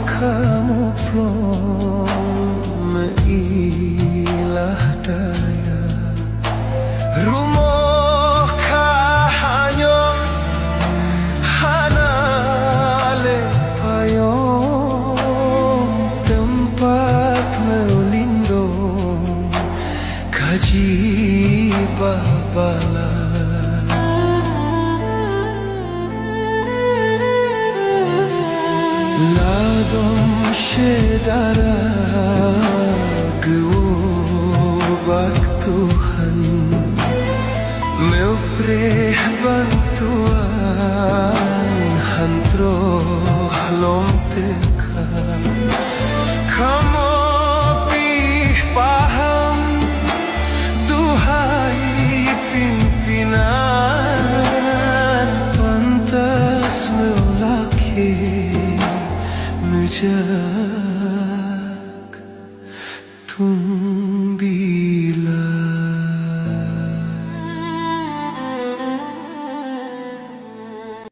kamu belum ilah daya. Rumah kahanyong hana lepayong tempat melindung kaji babala. Ladom syedara gewobak Tuhan Meupreh bantuan hantroh lom teka. Kamu pih paham duhai pimpinan pantas melaki menjadi